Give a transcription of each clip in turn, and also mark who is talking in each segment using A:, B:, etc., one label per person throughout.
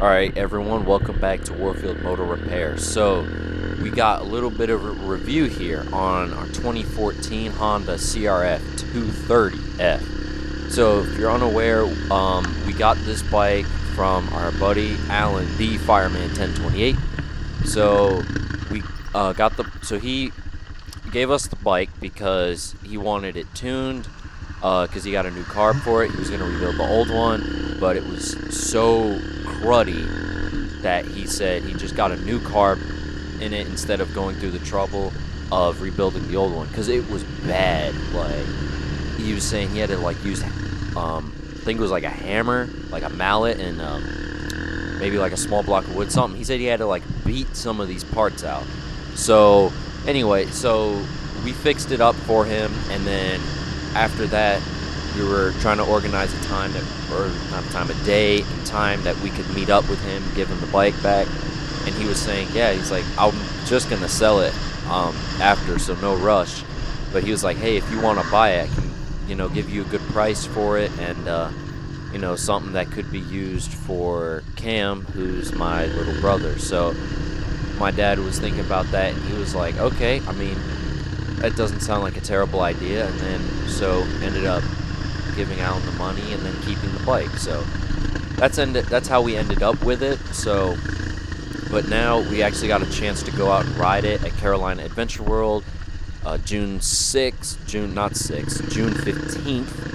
A: Alright everyone, welcome back to Warfield Motor Repair. So, we got a little bit of a review here on our 2014 Honda CRF230F. So, if you're unaware, we got this bike from our buddy Alan, the Fireman 1028. So, he gave us the bike because he wanted it tuned, because he got a new carb for it. He was going to rebuild the old one, but it was so cruddy that he said he just got a new carb in it instead of going through the trouble of rebuilding the old one, because it was bad. Like, he was saying he had to use I think it was like a hammer, like a mallet, and maybe like a small block of wood, something. He said he had to beat some of these parts out. So anyway, so we fixed it up for him, and then after that we were trying to organize a time that, or not a time, a day and time that we could meet up with him, give him the bike back. And he was saying, yeah, he's like, I'm just gonna sell it after, so no rush. But he was like, hey, if you want to buy it, I can, give you a good price for it, and something that could be used for Cam, who's my little brother. So my dad was thinking about that, and he was like, okay, I mean, that doesn't sound like a terrible idea. And then so ended up giving Alan the money and then keeping the bike. So that's how we ended up with it. So, but now we actually got a chance to go out and ride it at Carolina Adventure World, June 15th,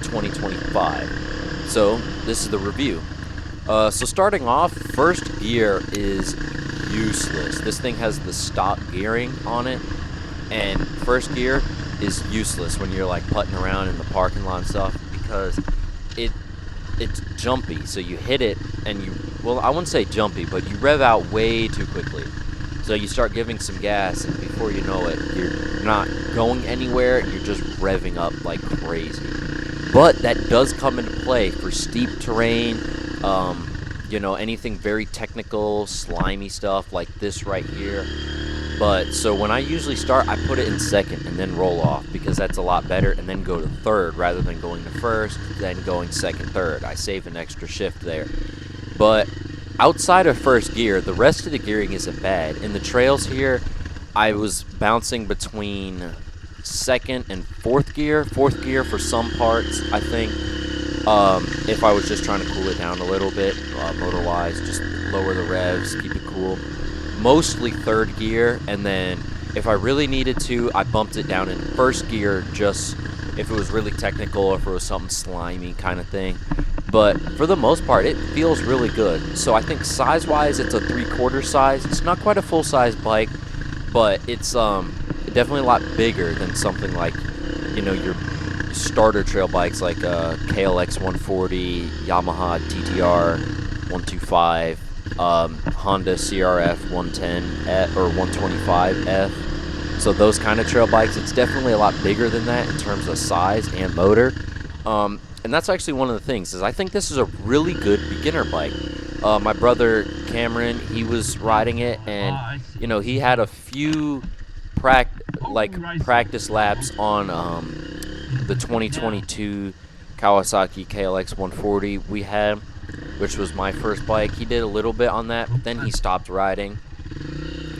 A: 2025. So this is the review. So starting off, first gear is useless. This thing has the stock gearing on it, and first gear is useless when you're putting around in the parking lot and stuff, because it's jumpy. So you hit it and I wouldn't say jumpy, but you rev out way too quickly. So you start giving some gas, and before you know it, you're not going anywhere, you're just revving up like crazy. But that does come into play for steep terrain, anything very technical, slimy stuff like this right here. But so when I usually start, I put it in second and then roll off, because that's a lot better, and then go to third rather than going to first, then going second, third. I save an extra shift there. But outside of first gear, the rest of the gearing isn't bad. In the trails here, I was bouncing between second and fourth gear for some parts, I think. If I was just trying to cool it down a little bit, motor-wise, just lower the revs, keep it cool. Mostly third gear, and then if I really needed to, I bumped it down in first gear, just if it was really technical or if it was something slimy kind of thing. But for the most part, it feels really good. So I think size-wise, it's a 3/4 size. It's not quite a full-size bike, but it's definitely a lot bigger than something like, your starter trail bikes like KLX 140, Yamaha TTR 125, Honda CRF 110 or 125F. So those kind of trail bikes, it's definitely a lot bigger than that in terms of size and motor. And that's actually one of the things, is I think this is a really good beginner bike. My brother Cameron, he was riding it, and he had a few practice laps on the 2022 Kawasaki KLX 140 we had, which was my first bike. He did a little bit on that, but then he stopped riding,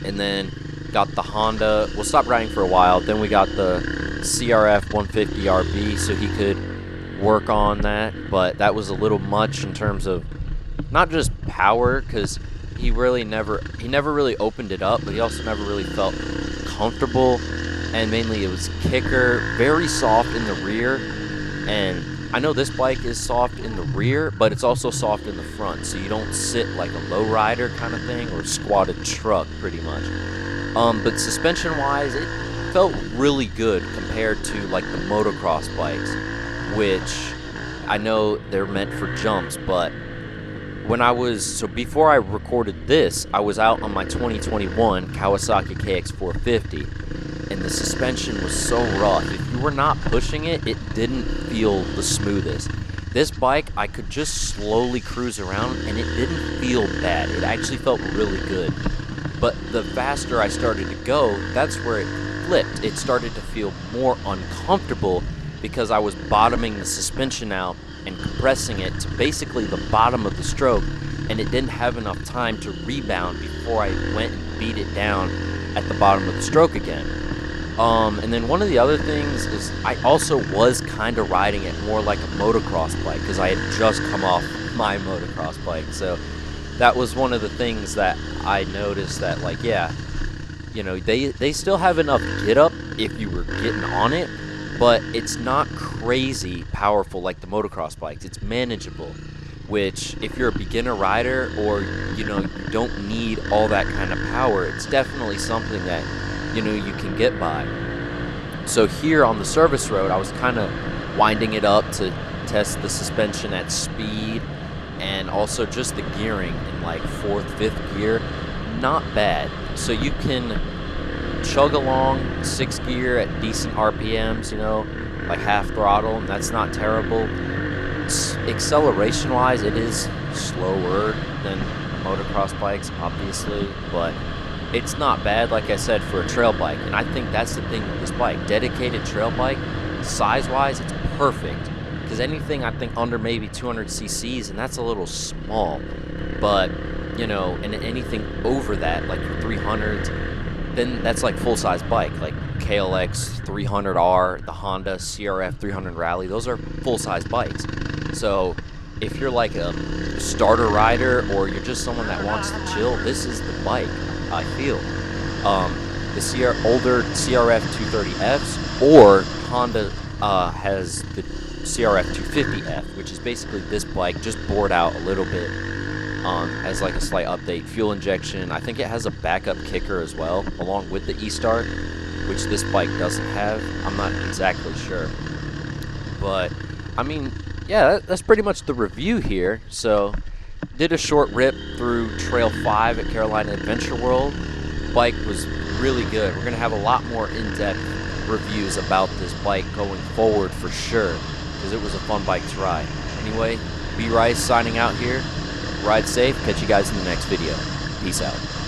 A: and then got the Honda. Well, stopped riding for a while. Then we got the CRF 150RB, so he could work on that, but that was a little much in terms of not just power, because he never really opened it up, but he also never really felt comfortable. And mainly it was kicker, very soft in the rear, and I know this bike is soft in the rear, but it's also soft in the front, so you don't sit like a low rider kind of thing, or squatted truck pretty much. But suspension wise, it felt really good compared to the motocross bikes, which I know they're meant for jumps. But before I recorded this, I was out on my 2021 Kawasaki KX450, and the suspension was so rough. If you were not pushing it, it didn't feel the smoothest. This bike, I could just slowly cruise around, and it didn't feel bad. It actually felt really good. But the faster I started to go, that's where it flipped. It started to feel more uncomfortable, because I was bottoming the suspension out and compressing it to basically the bottom of the stroke, and it didn't have enough time to rebound before I went and beat it down at the bottom of the stroke again. And then one of the other things is I also was kind of riding it more like a motocross bike because I had just come off my motocross bike. So that was one of the things that I noticed, that like, yeah, you know, they still have enough get up if you were getting on it, but it's not crazy powerful like the motocross bikes. It's manageable, which if you're a beginner rider, or you know, you don't need all that kind of power, it's definitely something that, you know, you can get by. So here on the service road, I was kind of winding it up to test the suspension at speed, and also just the gearing in like 4th, 5th gear. Not bad. So you can chug along 6th gear at decent RPMs, you know, like half throttle, and that's not terrible. Acceleration wise, it is slower than motocross bikes, obviously, but it's not bad, like I said, for a trail bike. And I think that's the thing with this bike. Dedicated trail bike, size-wise, it's perfect. Because anything, I think, under maybe 200 cc's, and that's a little small. But, you know, and anything over that, like your 300s, then that's like full-size bike. Like KLX 300R, the Honda CRF230F Rally, those are full-size bikes. So if you're like a starter rider, or you're just someone that wants to chill, this is the bike, I feel. The older CRF230Fs, or Honda has the CRF250F, which is basically this bike, just bored out a little bit, as like a slight update. Fuel injection. I think it has a backup kicker as well, along with the e-start, which this bike doesn't have. I'm not exactly sure. But, I mean, yeah, that's pretty much the review here. So, did a short rip through Trail 5 at Carolina Adventure World. Bike was really good. We're going to have a lot more in-depth reviews about this bike going forward for sure, because it was a fun bike to ride. Anyway, B Rice signing out here. Ride safe. Catch you guys in the next video. Peace out.